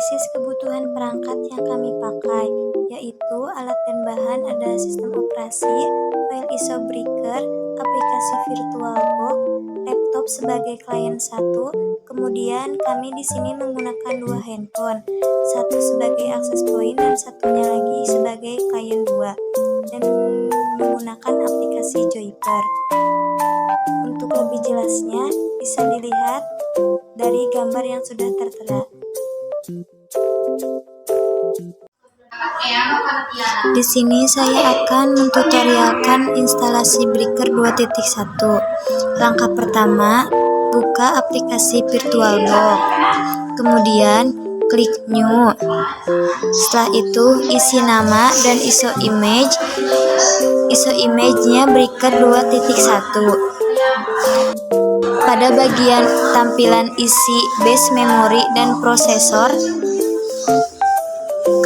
analisis kebutuhan perangkat yang kami pakai, yaitu alat dan bahan ada sistem operasi, file ISO breaker, aplikasi VirtualBox, laptop sebagai klien 1, kemudian kami di sini menggunakan 2 handphone, satu sebagai access point dan satunya lagi sebagai klien 2, dan menggunakan aplikasi Joyper. Untuk lebih jelasnya bisa dilihat dari gambar yang sudah tertera. Di sini saya akan mentutorialkan instalasi Breaker 2.1. Langkah pertama, buka aplikasi VirtualBox. Kemudian klik New. Setelah itu isi nama dan ISO image. ISO image-nya Breaker 2.1. Pada bagian tampilan isi base memory dan prosesor,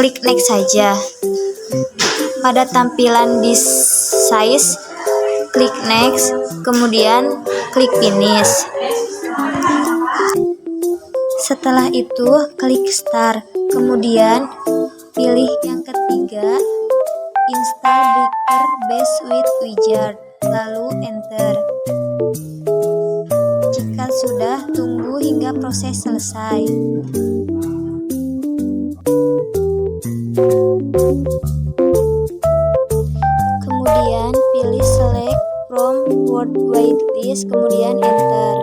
klik next saja. Pada tampilan disk size, klik next, kemudian klik finish. Setelah itu klik start, kemudian pilih yang ketiga, install Breaker base with wizard, lalu enter. Jika sudah, tunggu hingga proses selesai. Kemudian pilih select from worldwide list, kemudian enter.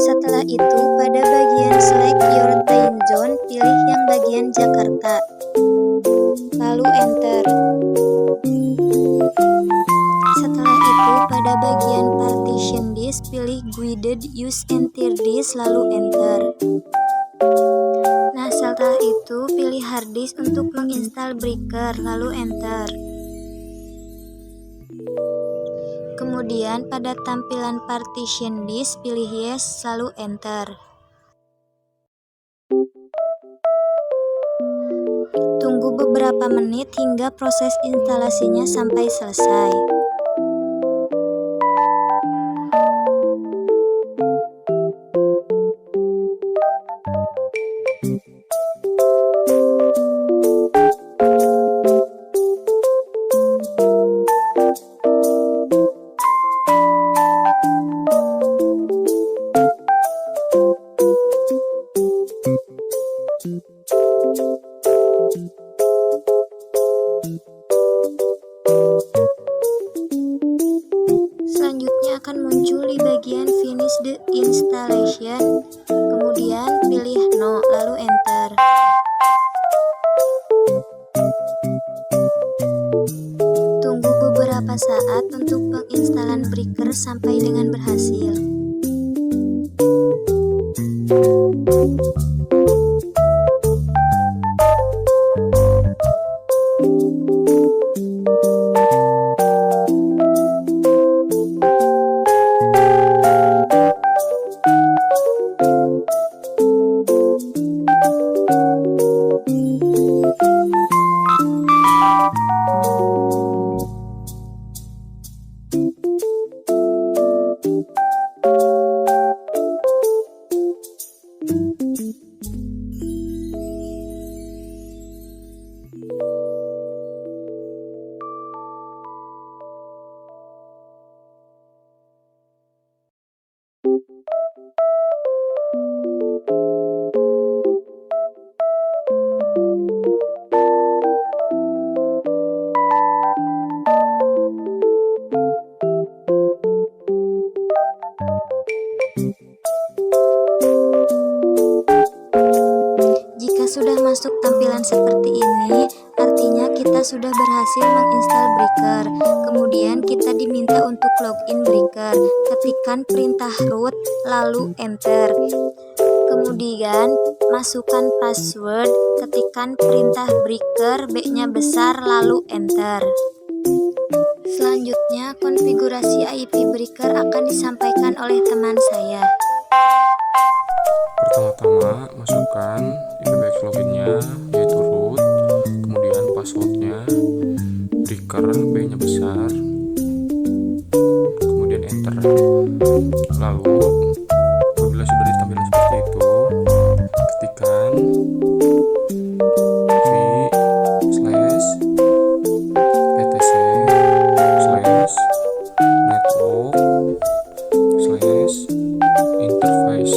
Setelah itu pada bagian select your time zone, pilih yang bagian Jakarta, lalu enter. Setelah itu pada bagian partition disk, pilih guided use entire disk, lalu enter. Nah, setelah itu pilih hard disk untuk menginstal Breaker, lalu enter. Kemudian pada tampilan partition disk, pilih yes, lalu enter. Tunggu beberapa menit hingga proses instalasinya sampai selesai. Selanjutnya akan muncul di bagian finish the installation, kemudian pilih no, lalu enter. Tunggu beberapa saat untuk penginstalan Breaker sampai dengan berhasil. Sudah masuk tampilan seperti ini, artinya kita sudah berhasil menginstal Breaker. Kemudian kita diminta untuk login Breaker. Ketikkan perintah root, lalu enter. Kemudian masukkan password, ketikkan perintah Breaker, B-nya besar, lalu enter. Selanjutnya konfigurasi IP Breaker akan disampaikan oleh teman saya. Pertama-tama masukkan IPBX loginnya, yaitu root, kemudian passwordnya Breaker, B-nya besar, kemudian enter. Lalu apabila sudah ditampilkan seperti itu, ketikkan slash etc slash network slash interface,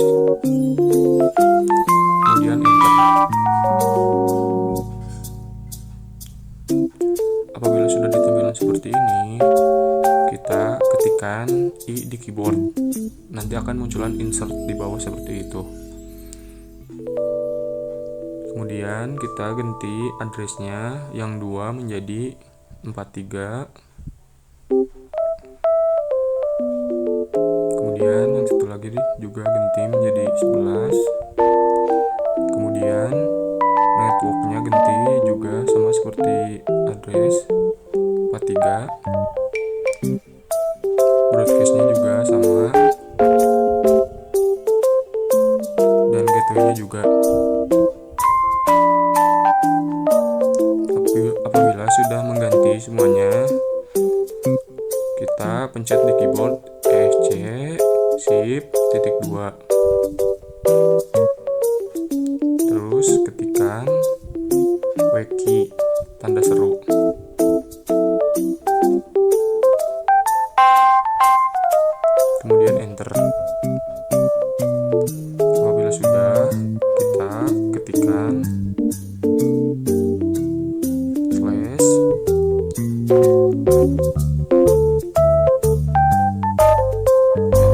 kemudian enter. Apabila sudah ditampilkan seperti ini, kita ketikkan I di keyboard, nanti akan munculan insert di bawah seperti itu. Kemudian kita ganti addressnya yang 2 menjadi 43. Kemudian yang satu lagi juga ganti menjadi 11. Kemudian networknya ganti juga sama seperti address 43. Broadcastnya juga sama, dan gateway-nya juga. Apabila sudah mengganti semuanya, kita pencet di keyboard ESC shift titik 2, terus ketikkan wiki tanda seru. Kemudian enter. Apabila sudah, kita ketikkan slash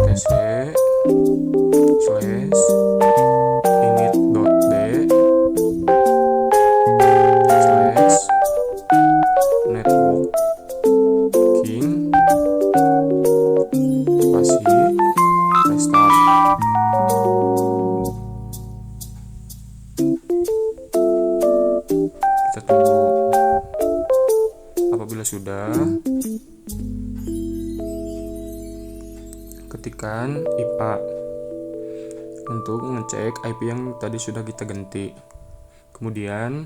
etc slash init.d slash networking spasi restart. Kita tunggu. Apabila sudah, ketikkan IPA untuk ngecek IP yang tadi sudah kita ganti. Kemudian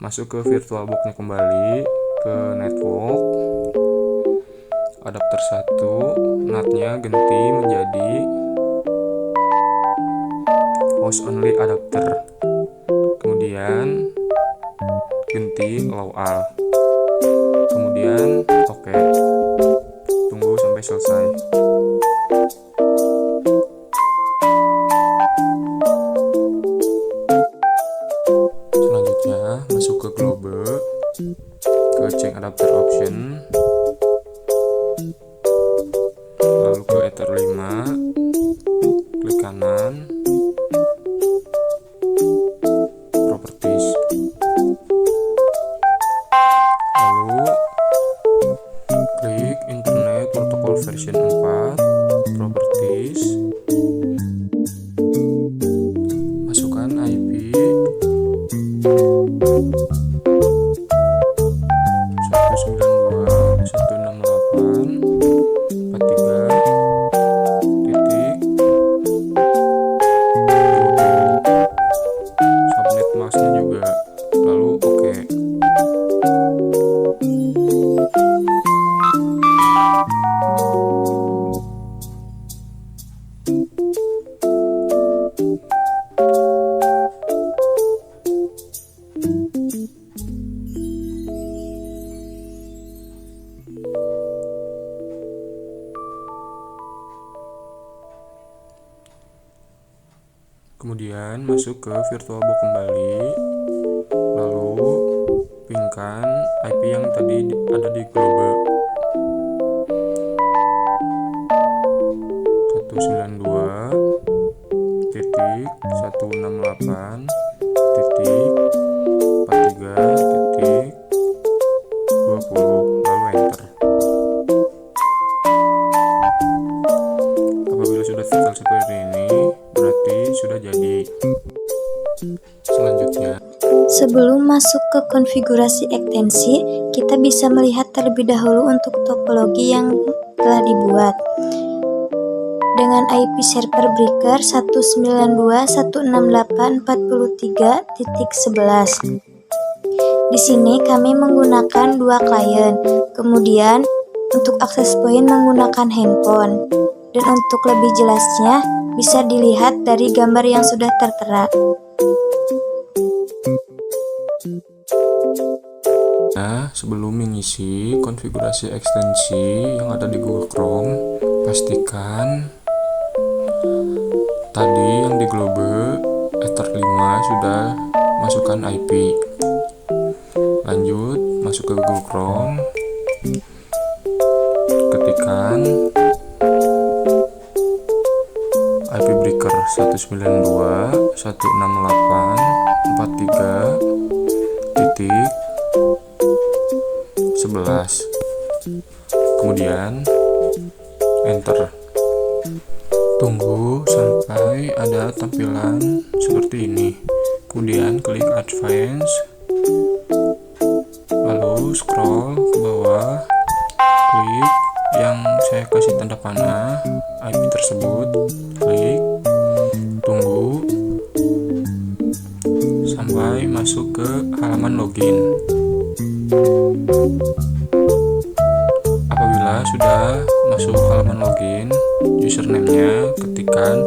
masuk ke VirtualBox-nya kembali, ke network, adapter 1, NAT-nya ganti menjadi host only adapter. Kemudian ganti allow all. Kemudian oke. Tunggu sampai selesai. Selanjutnya masuk ke globe, ke change adapter option, lalu ke ether 5, klik kanan, properties, lalu klik internet protocol version 4, properties, masukkan IP 192.168.20, subnet masknya juga, lalu oke. Kemudian masuk ke VirtualBox kembali, lalu pingkan IP yang tadi ada di globe 192.168.43.20, lalu enter. Apabila sudah detail seperti ini, berarti sudah jadi. Selanjutnya, Sebelum masuk ke konfigurasi ekstensi, kita bisa melihat terlebih dahulu untuk topologi yang telah dibuat. Dengan IP server breaker 192.168.43.11. Di sini kami menggunakan 2 klien, kemudian untuk akses point menggunakan handphone. Dan untuk lebih jelasnya, bisa dilihat dari gambar yang sudah tertera. Nah, sebelum mengisi konfigurasi ekstensi yang ada di Google Chrome, pastikan tadi yang di globe Ether 5 sudah masukkan IP. Lanjut, masuk ke Google Chrome, ketikkan IP breaker 192.168.3.11, kemudian enter. Tunggu sampai ada tampilan seperti ini, kemudian klik advance, lalu scroll ke bawah, klik yang saya kasih tanda panah IP tersebut, klik, tunggu sampai masuk ke halaman login. Apabila sudah masuk halaman login, username-nya ketikkan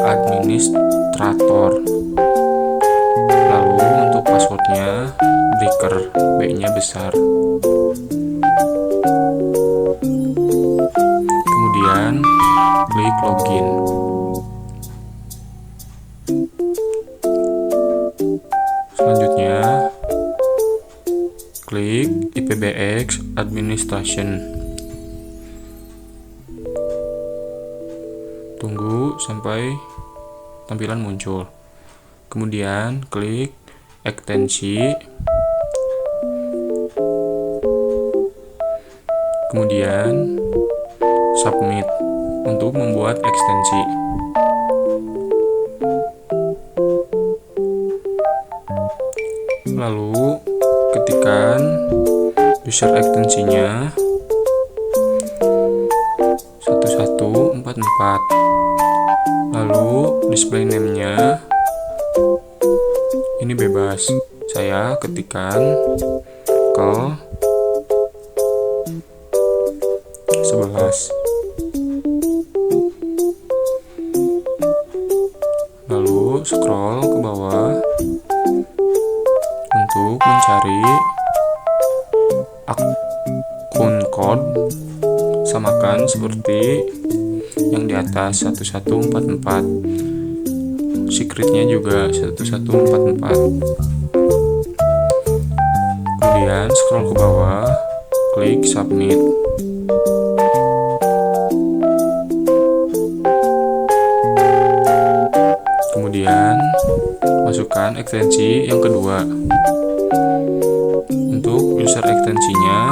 administrator, lalu untuk passwordnya breaker, B-nya besar. Kemudian klik login. Selanjutnya klik IPBX Administration. Tunggu sampai tampilan muncul. Kemudian klik ekstensi. Kemudian submit untuk membuat ekstensi. Lalu ketikkan user ekstensinya 1144. Lalu display name-nya ini bebas. Saya ketikkan call 11. Lalu scroll ke bawah untuk mencari akun code, samakan seperti yang di atas 1144. Secretnya juga 1144. Kemudian scroll ke bawah, klik submit. Kemudian masukkan ekstensi yang kedua. Untuk user ekstensinya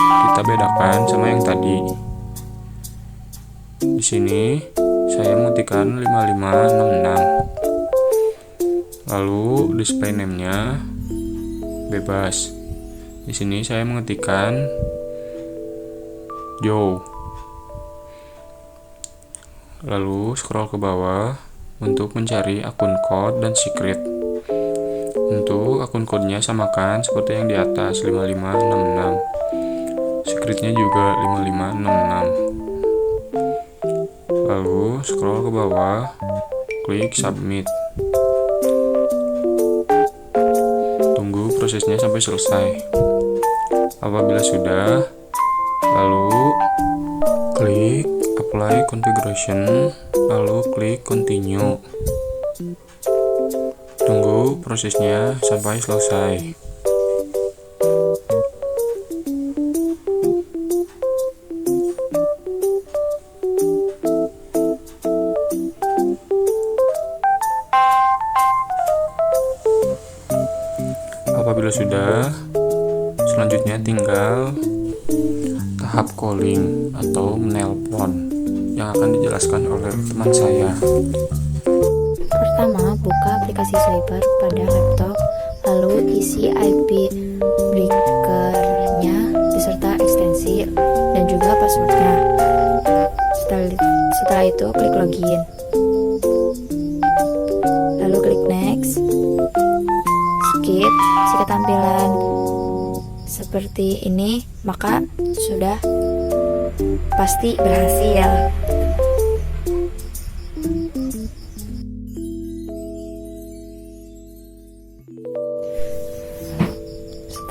kita bedakan sama yang tadi. Di sini saya mengetikkan 5566. Lalu display name-nya bebas. Di sini saya mengetikkan Joe. Lalu scroll ke bawah untuk mencari akun code dan secret. Untuk akun kodenya samakan seperti yang di atas 5566. Secretnya juga 5566. Lalu scroll ke bawah, klik submit. Tunggu prosesnya sampai selesai. Apabila sudah, lalu klik apply configuration, lalu klik continue. Tunggu prosesnya sampai selesai. Apabila sudah, selanjutnya tinggal tahap calling atau menelpon yang akan dijelaskan oleh teman saya. Pertama, buka aplikasi Cyber pada laptop, lalu isi IP breaker-nya beserta ekstensi dan juga passwordnya. Setelah itu klik login, lalu klik next, skip. Jika tampilan seperti ini, maka sudah pasti berhasil.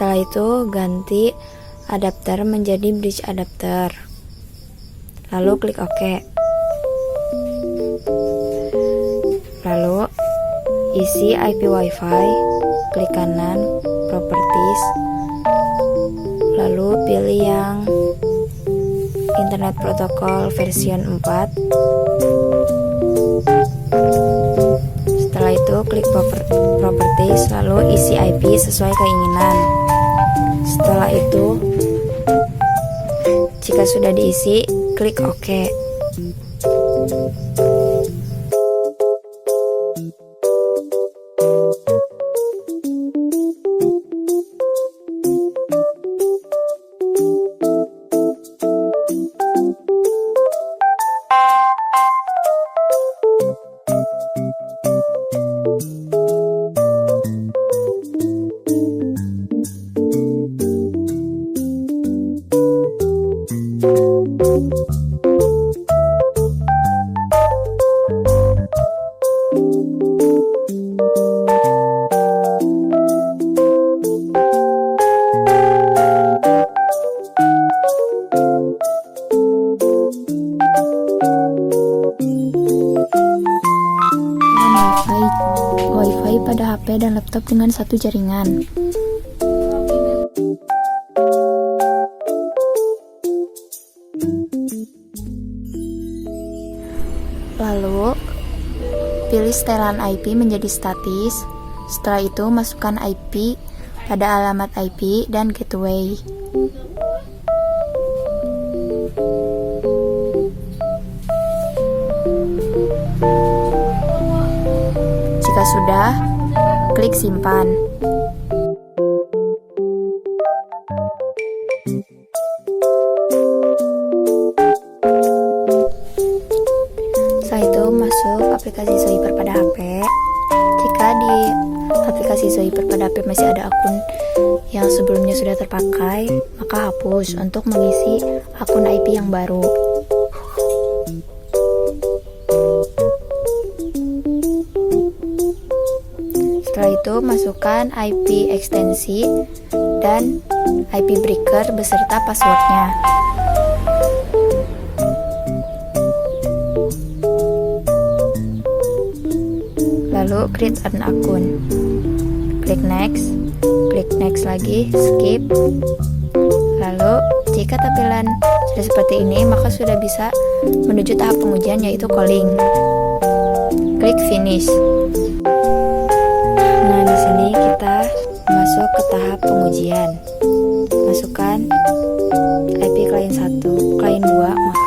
Setelah itu ganti adapter menjadi bridge adapter. Lalu klik OK. Lalu isi IP Wi-Fi, klik kanan, properties, lalu pilih yang Internet Protocol version 4. Setelah itu klik properties, lalu isi IP sesuai keinginan. Setelah itu, jika sudah diisi, klik OK. Wi-Fi pada HP dan laptop dengan satu jaringan. Lalu, pilih setelan IP menjadi statis. Setelah itu, masukkan IP pada alamat IP dan gateway. Jika sudah, klik simpan. Setelah itu masuk aplikasi Swiper pada HP. Jika di aplikasi Swiper pada HP masih ada akun yang sebelumnya sudah terpakai, maka hapus untuk mengisi akun IP yang baru. Setelah itu masukkan IP ekstensi dan IP breaker beserta passwordnya. Lalu create an akun. Klik next lagi, skip. Lalu jika tampilan sudah seperti ini, maka sudah bisa menuju tahap pengujian yaitu calling. Klik finish. Nah, di sini kita masuk ke tahap pengujian. Masukkan IP klien 1, klien 2, maaf.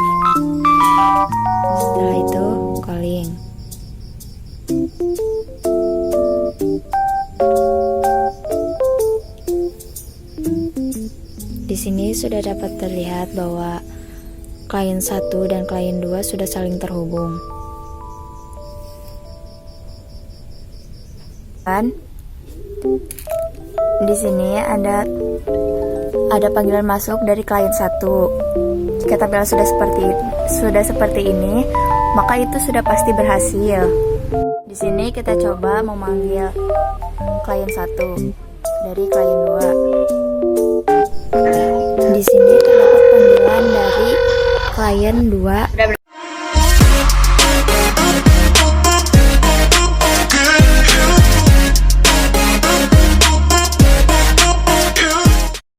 Setelah itu calling. Di sini sudah dapat terlihat bahwa klien 1 dan klien 2 sudah saling terhubung. Dan di sini ada panggilan masuk dari klien 1. Jika tampilan sudah seperti ini, maka itu sudah pasti berhasil. Di sini kita coba memanggil klien 1 dari klien 2. Di sini terdapat panggilan dari klien 2